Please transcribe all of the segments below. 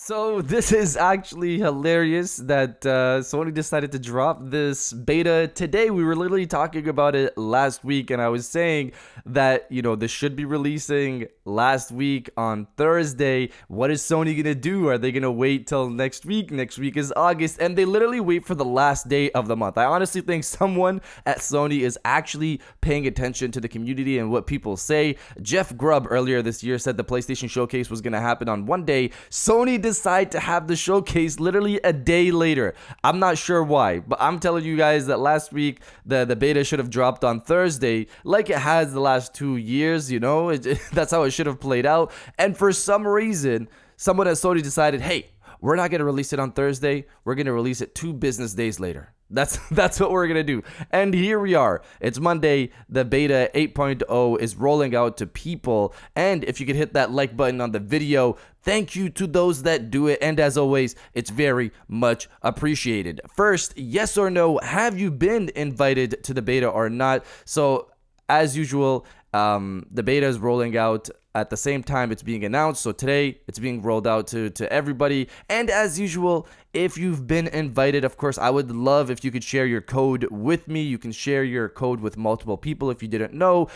So this is actually hilarious that Sony decided to drop this beta today. We were literally talking about it last week, and I was saying that this should be releasing last week on Thursday. What is Sony gonna do? Are they gonna wait till next week? Next week is August, and they literally wait for the last day of the month. I honestly think someone at Sony is actually paying attention to the community and what people say. Jeff Grubb earlier this year said the PlayStation Showcase was gonna happen on one day. Sony decide to have the showcase literally a day later. I'm not sure why, but I'm telling you guys that last week the beta should have dropped on Thursday like it has the last 2 years. That's how it should have played out. And for some reason, someone at Sony decided, hey, we're not going to release it on Thursday. We're going to release it 2 business days later. That's what we're going to do. And here we are. It's Monday. The beta 8.0 is rolling out to people. And if you could hit that like button on the video, thank you to those that do it. And as always, it's very much appreciated. First, yes or no, have you been invited to the beta or not? So as usual, the beta is rolling out at the same time it's being announced. So today it's being rolled out to everybody. And as usual, if you've been invited, of course, I would love if you could share your code with me. You can share your code with multiple people if you didn't know.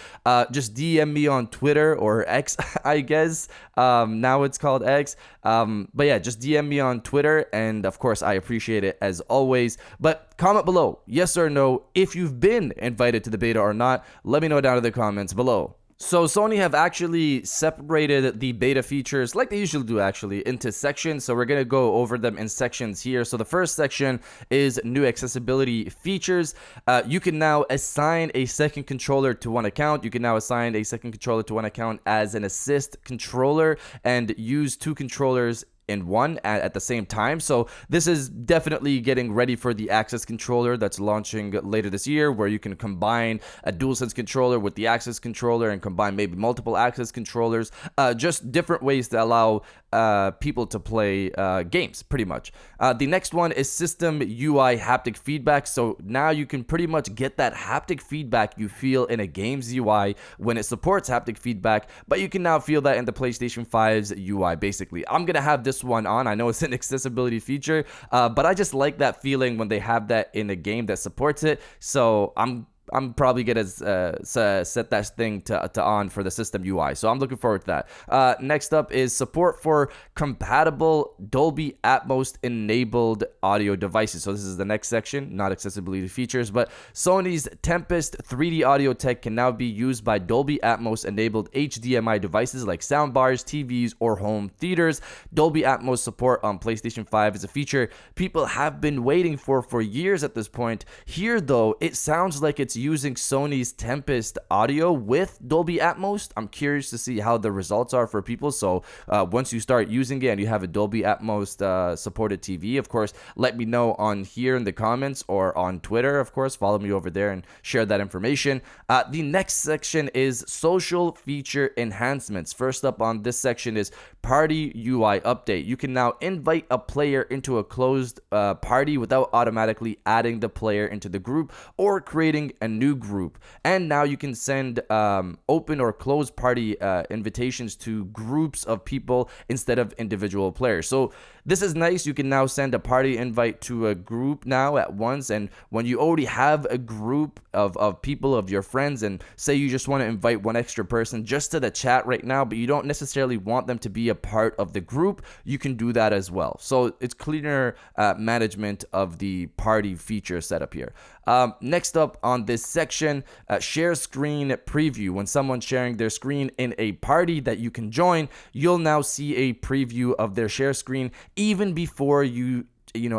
Just DM me on Twitter or X, I guess. Now it's called X. But yeah, just DM me on Twitter. And of course, I appreciate it as always. But comment below, yes or no, if you've been invited to the beta or not. Let me know down in the comments below. So Sony have actually separated the beta features, like they usually do actually, into sections. So we're going to go over them in sections here. So the first section is new accessibility features. You can now assign a second controller to one account. You can now assign a second controller to one account as an assist controller and use 2 controllers in one at the same time. So this is definitely getting ready for the Access controller that's launching later this year, where you can combine a DualSense controller with the Access controller and combine maybe multiple Access controllers. Just different ways to allow people to play games, pretty much. The next one is system UI haptic feedback. So now you can pretty much get that haptic feedback you feel in a game's UI when it supports haptic feedback, but you can now feel that in the PlayStation 5's UI, basically. I'm gonna have this one on. I know it's an accessibility feature, but I just like that feeling when they have that in a game that supports it. So I'm probably gonna set that thing to on for the system UI. So I'm looking forward to that. Next up is support for compatible Dolby Atmos enabled audio devices. So this is the next section, not accessibility features, but Sony's Tempest 3D audio tech can now be used by Dolby Atmos enabled HDMI devices like soundbars, TVs, or home theaters. Dolby Atmos support on PlayStation 5 is a feature people have been waiting for years at this point. Here though, it sounds like it's using Sony's Tempest audio with Dolby Atmos. I'm curious to see how the results are for people. So once you start using it and you have a Dolby Atmos supported TV, of course, let me know on here in the comments or on Twitter. Of course, follow me over there and share that information. The next section is social feature enhancements. First up on this section is party UI update. You can now invite a player into a closed party without automatically adding the player into the group or creating a new group. And now you can send open or closed party invitations to groups of people instead of individual players. So this is nice. You can now send a party invite to a group now at once. And when you already have a group of people, of your friends, and say you just want to invite one extra person just to the chat right now, but you don't necessarily want them to be a part of the group, you can do that as well. So it's cleaner management of the party feature setup here. Next up on this section, share screen preview. When someone's sharing their screen in a party that you can join, you'll now see a preview of their share screen even before you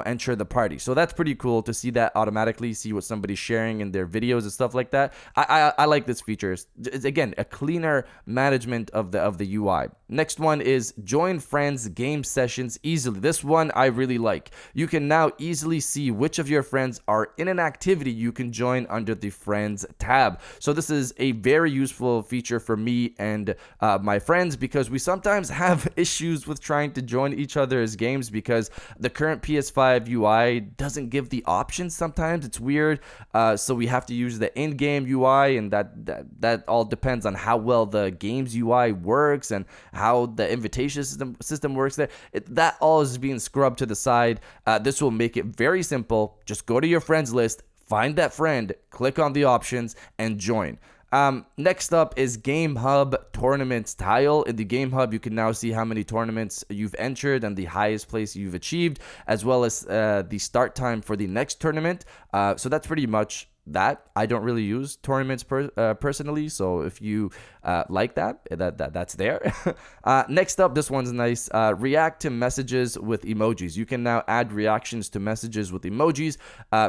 enter the party. So that's pretty cool to see that automatically, see what somebody's sharing in their videos and stuff like that. I like this feature. It's again a cleaner management of the UI. Next one is join friends game sessions easily. This one I really like. You can now easily see which of your friends are in an activity you can join under the friends tab. So this is a very useful feature for me and my friends, because we sometimes have issues with trying to join each other's games because the current PS5 PS5 UI doesn't give the options sometimes. It's weird. So we have to use the in-game UI, and that all depends on how well the game's UI works and how the invitation system works there. That all is being scrubbed to the side. This will make it very simple. Just go to your friends list, find that friend, click on the options, and join. Next up is Game Hub Tournaments tile. In the Game Hub, you can now see how many tournaments you've entered and the highest place you've achieved, as well as the start time for the next tournament. So that's pretty much that. I don't really use tournaments personally, so if you like that's there. Next up, this one's nice. React to messages with emojis. You can now add reactions to messages with emojis.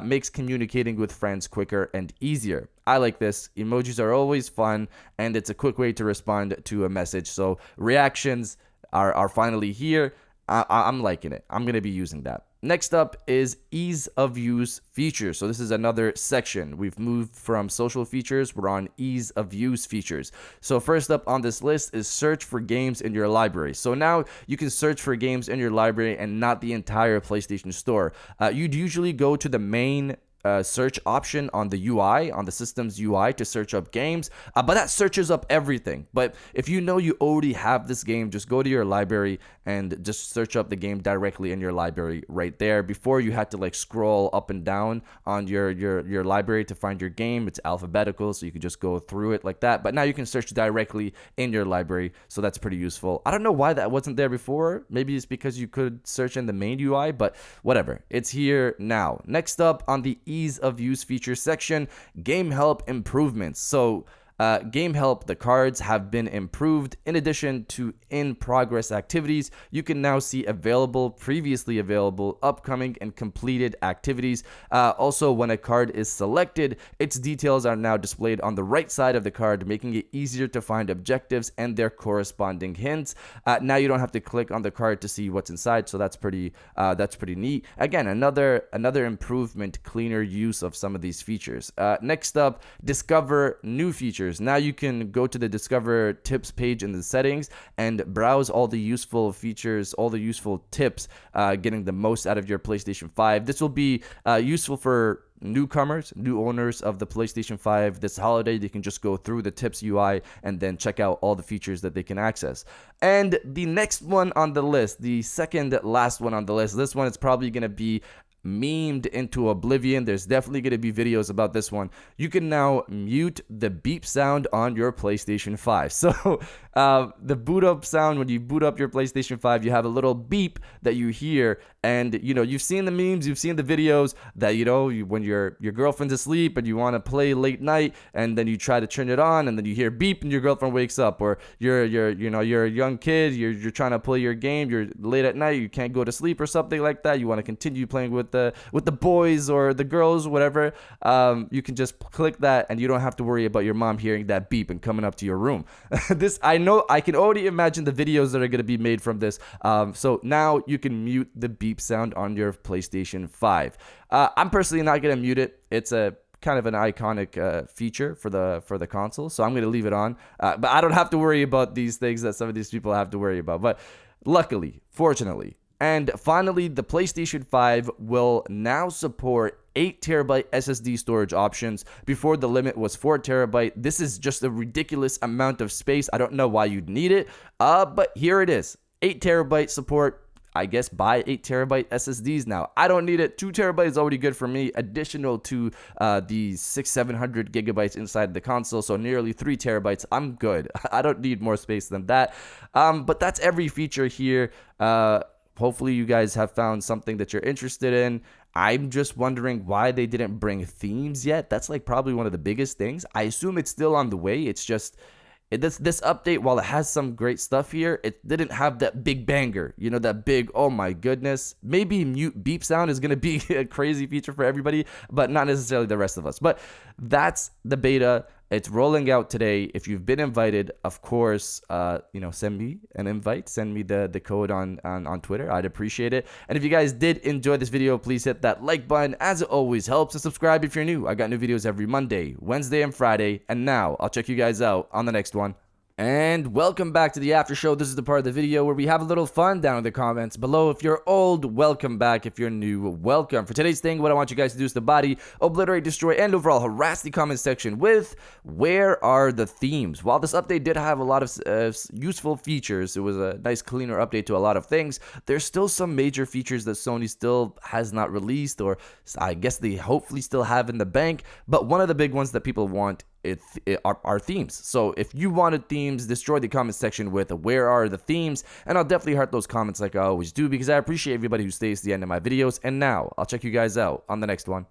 Makes communicating with friends quicker and easier. I like this. Emojis are always fun, and it's a quick way to respond to a message. So reactions are finally here. I'm liking it. I'm going to be using that. Next up is ease of use features. So this is another section. We've moved from social features. We're on ease of use features. So first up on this list is search for games in your library. So now you can search for games in your library and not the entire PlayStation Store. You'd usually go to the main search option on the UI, on the system's UI, to search up games, but that searches up everything. But if you know you already have this game, just go to your library and just search up the game directly in your library right there. Before, you had to like scroll up and down on your library to find your game. It's alphabetical, so you could just go through it like that. But now you can search directly in your library, so that's pretty useful. I don't know why that wasn't there before. Maybe it's because you could search in the main UI, but whatever. It's here now. Next up on the ease of use feature section, game help improvements. So game help, the cards have been improved. In addition to in-progress activities, you can now see available, previously available, upcoming, and completed activities. Also, when a card is selected, its details are now displayed on the right side of the card, making it easier to find objectives and their corresponding hints. Now you don't have to click on the card to see what's inside, so that's pretty neat. Again, another improvement, cleaner use of some of these features. Next up, discover new features. Now you can go to the Discover Tips page in the settings and browse all the useful features, all the useful tips, getting the most out of your PlayStation 5. This will be useful for newcomers, new owners of the PlayStation 5 this holiday. They can just go through the tips UI and then check out all the features that they can access. And the next one on the list, the second last one on the list, this one is probably going to be memed into oblivion. There's definitely going to be videos about this one. You can now mute the beep sound on your PlayStation 5. So the boot up sound, when you boot up your PlayStation 5, you have a little beep that you hear, and you've seen the memes, you've seen the videos that when your girlfriend's asleep and you want to play late night, and then you try to turn it on, and then you hear beep and your girlfriend wakes up, or you're a young kid, you're trying to play your game, you're late at night, you can't go to sleep or something like that, you want to continue playing with the boys or the girls, whatever. You can just click that, and you don't have to worry about your mom hearing that beep and coming up to your room. I can already imagine the videos that are going to be made from this. So now you can mute the beep sound on your PlayStation 5. I'm personally not going to mute it. It's a kind of an iconic feature for the console, so I'm going to leave it on. But I don't have to worry about these things that some of these people have to worry about. But luckily, fortunately, and finally, the PlayStation 5 will now support 8TB SSD storage options. Before, the limit was 4TB. This is just a ridiculous amount of space. I don't know why you'd need it, but here it is. 8TB support. I guess buy 8TB SSDs now. I don't need it. 2TB is already good for me, additional to the 600-700 gigabytes inside the console, so nearly 3TB. I'm good. I don't need more space than that. But that's every feature here. Hopefully you guys have found something that you're interested in. I'm just wondering why they didn't bring themes yet. That's like probably one of the biggest things. I assume it's still on the way. It's just this update, while it has some great stuff here, it didn't have that big banger, that big, oh my goodness. Maybe mute beep sound is going to be a crazy feature for everybody, but not necessarily the rest of us. But that's the beta. It's rolling out today. If you've been invited, of course, send me an invite. Send me the code on Twitter. I'd appreciate it. And if you guys did enjoy this video, please hit that like button, as it always helps. And subscribe if you're new. I got new videos every Monday, Wednesday, and Friday. And now I'll check you guys out on the next one. And welcome back to the after show. This is the part of the video where we have a little fun down in the comments below. If you're old, welcome back. If you're new, welcome. For today's thing, what I want you guys to do is to body, obliterate, destroy, and overall harass the comment section with where are the themes. While this update did have a lot of useful features, it was a nice cleaner update to a lot of things, there's still some major features that Sony still has not released, or I guess they hopefully still have in the bank. But one of the big ones that people want are themes. So if you wanted themes, destroy the comment section with where are the themes, and I'll definitely heart those comments like I always do, because I appreciate everybody who stays to the end of my videos. And now I'll check you guys out on the next one.